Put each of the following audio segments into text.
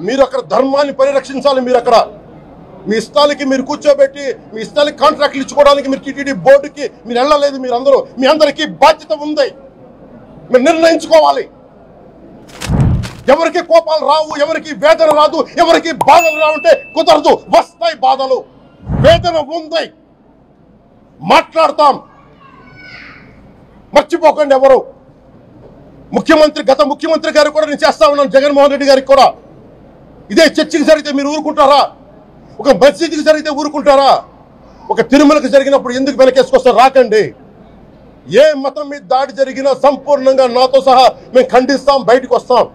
మీరు అక్కడ ధర్మాన్ని పరిరక్షించాలి. మీరు అక్కడ మీ ఇష్టాలకి మీరు కూర్చోబెట్టి మీ ఇష్టాలకి కాంట్రాక్ట్లు ఇచ్చుకోవడానికి మీరు టీటీడీ బోర్డుకి మీరు వెళ్ళలేదు. మీరు అందరూ మీ అందరికీ బాధ్యత ఉంది. మీరు నిర్ణయించుకోవాలి. ఎవరికి కోపాలు రావు, ఎవరికి వేదన రాదు, ఎవరికి బాధలు రావంటే కుదరదు. వస్తాయి బాధలు, వేదన ఉంది, మాట్లాడతాం. మర్చిపోకండి ఎవరు. గత ముఖ్యమంత్రి గారు కూడా నేను చేస్తా ఉన్నాను, జగన్మోహన్ రెడ్డి గారికి కూడా. ఇదే చర్చికి జరిగితే మీరు ఊరుకుంటారా? ఒక మసీదుకి జరిగితే ఊరుకుంటారా? ఒక తిరుమలకి జరిగినప్పుడు ఎందుకు వెనకేసుకొస్తారు? రాకండి. ఏ మతం మీద దాడి జరిగినా సంపూర్ణంగా నాతో సహా మేము ఖండిస్తాం, బయటకు వస్తాం.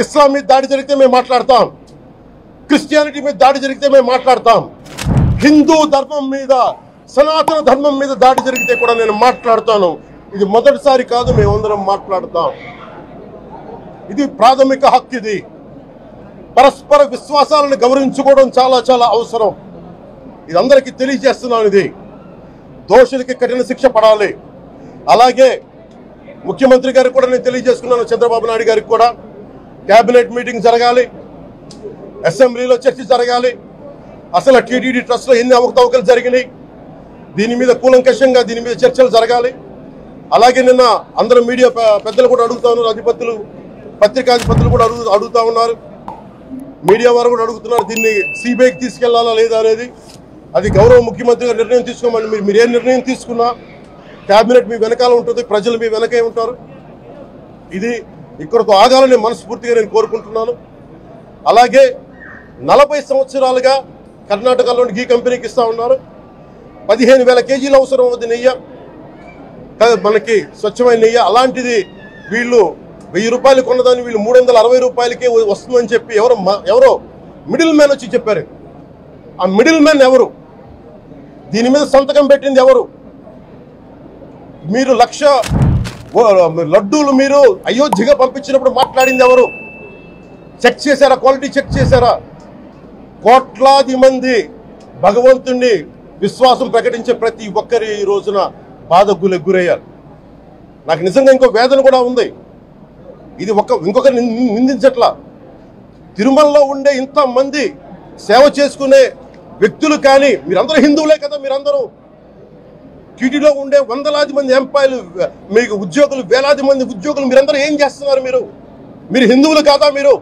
ఇస్లాం మీద దాడి జరిగితే మేము మాట్లాడతాం, క్రిస్టియానిటీ మీద దాడి జరిగితే మేము మాట్లాడతాం, హిందూ ధర్మం మీద, సనాతన ధర్మం మీద దాడి జరిగితే కూడా నేను మాట్లాడతాను. ఇది మొదటిసారి కాదు, మేమందరం మాట్లాడతాం. ఇది ప్రాథమిక హక్కు. ఇది పరస్పర విశ్వాసాలను గౌరవించుకోవడం చాలా చాలా అవసరం. ఇది అందరికీ తెలియజేస్తున్నాను. ఇది దోషులకి కఠిన శిక్ష పడాలి. అలాగే ముఖ్యమంత్రి గారికి కూడా నేను తెలియజేసుకున్నాను, చంద్రబాబు నాయుడు గారికి కూడా కేబినెట్ మీటింగ్ జరగాలి, అసెంబ్లీలో చర్చ జరగాలి. అసలు టీటీడీ ట్రస్ట్లో ఎన్ని అవకతవకలు జరిగినాయి, దీని మీద కూలంకషంగా దీని మీద చర్చలు జరగాలి. అలాగే నిన్న అందరూ మీడియా పెద్దలు కూడా అడుగుతా ఉన్నారు, అధిపతులు, పత్రికాధిపతులు కూడా అడుగుతా ఉన్నారు, మీడియా వారు కూడా అడుగుతున్నారు, దీన్ని సిబిఐకి తీసుకెళ్లాలా లేదా అనేది. అది గౌరవ ముఖ్యమంత్రి గారు నిర్ణయం తీసుకోమని. మీరు ఏ నిర్ణయం తీసుకున్నా కేబినెట్ మీ వెనకాల ఉంటుంది, ప్రజలు మీ వెనకే ఉంటారు. ఇది ఇక్కడతో ఆగాలని మనస్ఫూర్తిగా నేను కోరుకుంటున్నాను. అలాగే 40 సంవత్సరాలుగా కర్ణాటకలోని గీ కంపెనీకి ఇస్తా ఉన్నారు. 15,000 కేజీలు అవసరం అవుతుంది నెయ్యి, మనకి స్వచ్ఛమైన నెయ్యి. అలాంటిది వీళ్ళు 1000 రూపాయలు కొన్నదాన్ని వీళ్ళు 360 రూపాయలకే వస్తుందని చెప్పి ఎవరో మిడిల్ మ్యాన్ వచ్చి చెప్పారు. ఆ మిడిల్ మ్యాన్ ఎవరు? దీని మీద సంతకం పెట్టింది ఎవరు? మీరు 1,00,000 లడ్డూలు మీరు అయోధ్యగా పంపించినప్పుడు మాట్లాడింది ఎవరు? చెక్ చేశారా? క్వాలిటీ చెక్ చేశారా? కోట్లాది మంది భగవంతుణ్ణి విశ్వాసం ప్రకటించే ప్రతి ఒక్కరి ఈ రోజున బాధకు గురయ్యారు. నాకు నిజంగా ఇంకో వేదన కూడా ఉంది. ఇది ఇంకొకరిని నిందించట్లా. తిరుమలలో ఉండే ఇంతమంది సేవ చేసుకునే వ్యక్తులు కానీ మీరందరూ హిందువులే కదా. మీరందరూ టీటీడీలో ఉండే వందలాది మంది ఎంప్లాయీలు, మీకు ఉద్యోగులు, వేలాది మంది ఉద్యోగులు, మీరందరూ ఏం చేస్తున్నారు? మీరు హిందువులు కాదా? మీరు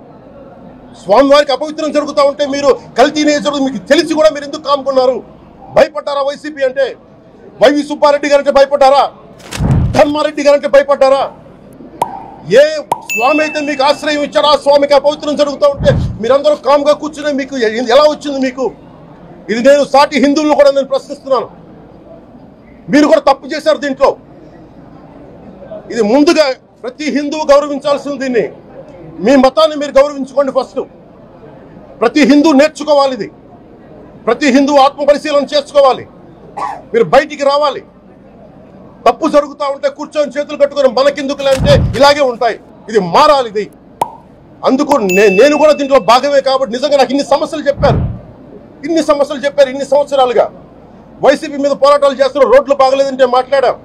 స్వామివారికి అపవిత్రం జరుగుతూ ఉంటే మీరు కల్తీ జరుగుతుంది మీకు తెలిసి కూడా మీరు ఎందుకు కాముకున్నారు? భయపడ్డారా? వైసీపీ అంటే వైవి సుబ్బారెడ్డి గారంటే భయపడ్డారా? ధర్మారెడ్డి గారంటే భయపడ్డారా? ఏ స్వామి అయితే మీకు ఆశ్రయం ఇచ్చారో ఆ స్వామికి అపవిత్రం జరుగుతూ ఉంటే మీరందరూ కామ్గా కూర్చునే మీకు ఎలా వచ్చింది? మీకు ఇది నేను సాటి హిందువులను కూడా నేను ప్రశ్నిస్తున్నాను. మీరు కూడా తప్పు చేశారు దీంట్లో. ఇది ముందుగా ప్రతి హిందువు గౌరవించాల్సింది. దీన్ని మీ మతాన్ని మీరు గౌరవించుకోండి ఫస్ట్. ప్రతి హిందూ నేర్చుకోవాలి. ఇది ప్రతి హిందువు ఆత్మ పరిశీలన చేసుకోవాలి. మీరు బయటికి రావాలి. తప్పు జరుగుతూ ఉంటే కూర్చొని చేతులు కట్టుకొని మనకెందుకులే అంటే ఇలాగే ఉంటాయి. ఇది మారాలి. ఇది అందుకు నేను కూడా దీంట్లో భాగమే. కాబట్టి నిజంగా నాకు ఇన్ని సమస్యలు చెప్పారు ఇన్ని సంవత్సరాలుగా. వైసీపీ మీద పోరాటాలు చేస్తున్నారు. రోడ్లు బాగలేదంటే మాట్లాడాం,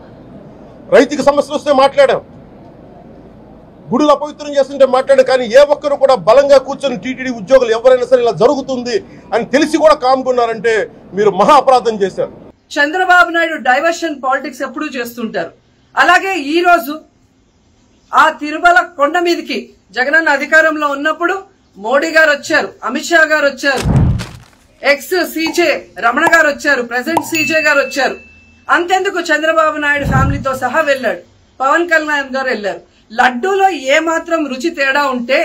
రైతుకి సమస్యలు వస్తే మాట్లాడాం, గుడులు అపవిత్రం చేస్తుంటే మాట్లాడాం. కానీ ఏ ఒక్కరు కూడా బలంగా కూర్చొని టీటీడీ ఉద్యోగులు ఎవరైనా సరే ఇలా జరుగుతుంది అని తెలిసి కూడా కామ్కున్నారంటే మీరు మహా అపరాధం చేశారు. చంద్రబాబు నాయుడు డైవర్షన్ పాలిటిక్స్ ఎప్పుడూ చేస్తుంటారు. అలాగే ఈ రోజు ఆ తిరుమల కొండ మీదకి జగనన్న అధికారంలో ఉన్నప్పుడు మోడీ గారు వచ్చారు, అమిత్ షా గారు వచ్చారు, ఎక్స్ సీజే రమణ గారు వచ్చారు, ప్రెసెంట్ సీజే గారు వచ్చారు. అంతెందుకు చంద్రబాబు నాయుడు ఫ్యామిలీతో సహా వెళ్ళాడు, పవన్ కళ్యాణ్ గారు వెళ్లారు. లడ్డూలో ఏ మాత్రం రుచి తేడా ఉంటే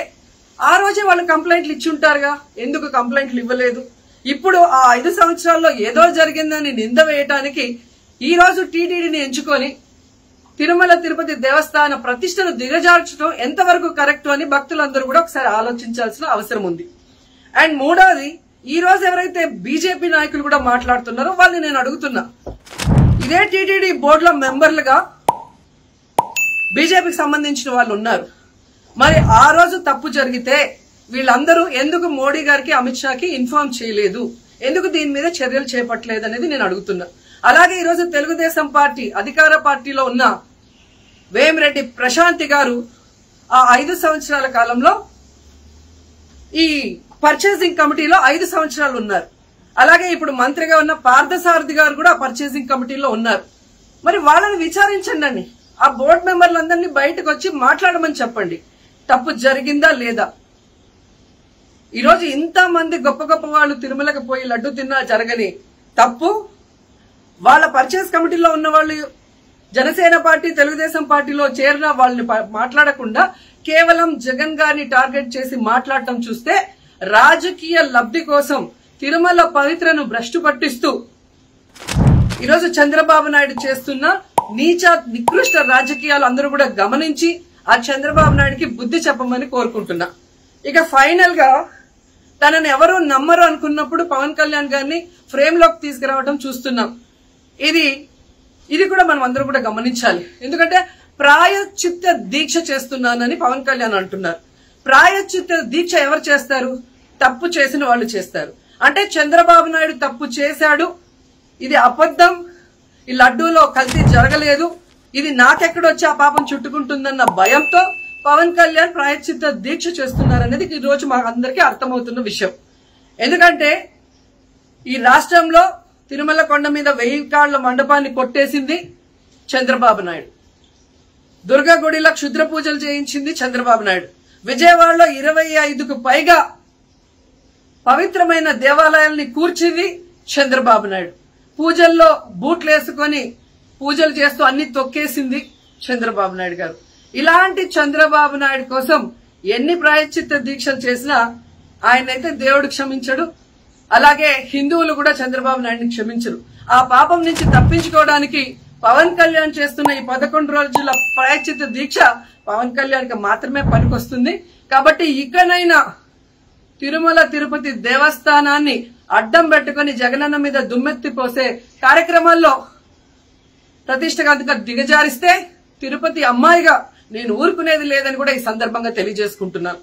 ఆ రోజే వాళ్ళు కంప్లైంట్లు ఇచ్చి ఉంటారుగా. ఎందుకు కంప్లైంట్లు ఇవ్వలేదు? ఇప్పుడు ఆ 5 సంవత్సరాల్లో ఏదో జరిగిందని నింద వేయటానికి ఈ రోజు టీటీడీని ఎంచుకొని తిరుమల తిరుపతి దేవస్థాన ప్రతిష్టను దిగజార్చడం ఎంతవరకు కరెక్ట్ అని భక్తులందరూ కూడా ఒకసారి ఆలోచించాల్సిన అవసరం ఉంది. అండ్ మూడోది, ఈ రోజు ఎవరైతే బీజేపీ నాయకులు కూడా మాట్లాడుతున్నారో వాళ్ళని నేను అడుగుతున్నా, ఇదే టీటీడీ బోర్డులో మెంబర్లుగా బీజేపీకి సంబంధించిన వాళ్ళు ఉన్నారు. మరి ఆ రోజు తప్పు జరిగితే వీళ్ళందరూ ఎందుకు మోడీ గారికి, అమిత్ షాకి ఇన్ఫార్మ్ చేయలేదు? ఎందుకు దీని మీద చర్యలు చేపట్టలేదు అనేది నేను అడుగుతున్నా. అలాగే ఈరోజు తెలుగుదేశం పార్టీ అధికార పార్టీలో ఉన్న వేమిరెడ్డి ప్రశాంతి గారు ఆ 5 సంవత్సరాల కాలంలో ఈ పర్చేసింగ్ కమిటీలో 5 సంవత్సరాలు ఉన్నారు. అలాగే ఇప్పుడు మంత్రిగా ఉన్న పార్థసారథి గారు కూడా పర్చేసింగ్ కమిటీలో ఉన్నారు. మరి వాళ్ళని విచారించండి. ఆ బోర్డు మెంబర్లందరినీ బయటకు వచ్చి మాట్లాడమని చెప్పండి. తప్పు జరిగిందా లేదా? ఈరోజు ఇంతమంది గొప్ప గొప్ప వాళ్ళు తిరుమలకు పోయి లడ్డు తిన్నా జరగని తప్పు వాళ్ళ పర్చేస్ కమిటీలో ఉన్న వాళ్ళు జనసేన పార్టీ తెలుగుదేశం పార్టీలో చేరిన వాళ్ళని మాట్లాడకుండా కేవలం జగన్ గారిని టార్గెట్ చేసి మాట్లాడటం చూస్తే రాజకీయ లబ్ధి కోసం తిరుమల పవిత్రను భ్రష్టు పట్టిస్తూ ఈరోజు చంద్రబాబు నాయుడు చేస్తున్న నీచ నికృష్ట రాజకీయాలు అందరూ కూడా గమనించి ఆ చంద్రబాబు నాయుడుకి బుద్ధి చెప్పమని కోరుకుంటున్నా. ఇక ఫైనల్ గా తనని ఎవరు నమ్మరు అనుకున్నప్పుడు పవన్ కళ్యాణ్ గారిని ఫ్రేమ్ లోకి తీసుకురావడం చూస్తున్నాం. ఇది కూడా మనం అందరూ కూడా గమనించాలి. ఎందుకంటే ప్రాయశ్చిత్త దీక్ష చేస్తున్నానని పవన్ కళ్యాణ్ అంటున్నారు. ప్రాయశ్చిత్త దీక్ష ఎవరు చేస్తారు? తప్పు చేసిన వాళ్ళు చేస్తారు. అంటే చంద్రబాబు నాయుడు తప్పు చేశాడు, ఇది అబద్ధం, ఈ లడ్డూలో కల్తీ జరగలేదు, ఇది నాకెక్కడొచ్చి ఆ పాపం చుట్టుకుంటుందన్న భయంతో పవన్ కళ్యాణ్ ప్రాయశ్చిత్త దీక్ష చేస్తున్నారనేది ఈ రోజు మాకు అందరికీ అర్థమవుతున్న విషయం. ఎందుకంటే ఈ రాష్ట్రంలో తిరుమల కొండ మీద 1000 కాళ్ల మండపాన్ని కొట్టేసింది చంద్రబాబు నాయుడు. దుర్గా గుడిలో క్షుద్ర పూజలు చేయించింది చంద్రబాబు నాయుడు. విజయవాడలో 25కు పైగా పవిత్రమైన దేవాలయాల్ని కూర్చింది చంద్రబాబు నాయుడు. పూజల్లో బూట్లు వేసుకొని పూజలు చేస్తూ అన్ని తొక్కేసింది చంద్రబాబు నాయుడు గారు. ఇలాంటి చంద్రబాబు నాయుడు కోసం ఎన్ని ప్రాయశ్చిత్త దీక్షలు చేసినా ఆయనైతే దేవుడు క్షమించడు. అలాగే హిందువులు కూడా చంద్రబాబు నాయుడిని క్షమించరు. ఆ పాపం నుంచి తప్పించుకోవడానికి పవన్ కళ్యాణ్ చేస్తున్న ఈ 11 రోజుల ప్రాయశ్చిత్త దీక్ష పవన్ కళ్యాణ్కి మాత్రమే పనికొస్తుంది. కాబట్టి ఇకనైనా తిరుమల తిరుపతి దేవస్థానాన్ని అడ్డం పెట్టుకుని జగనన్న మీద దుమ్మెత్తి పోసే కార్యక్రమాల్లో ప్రతిష్టగా దిగజారిస్తే తిరుపతి అమ్మాయిగా నేను ఊరుకునేది లేదని కూడా ఈ సందర్భంగా తెలియజేసుకుంటున్నాను.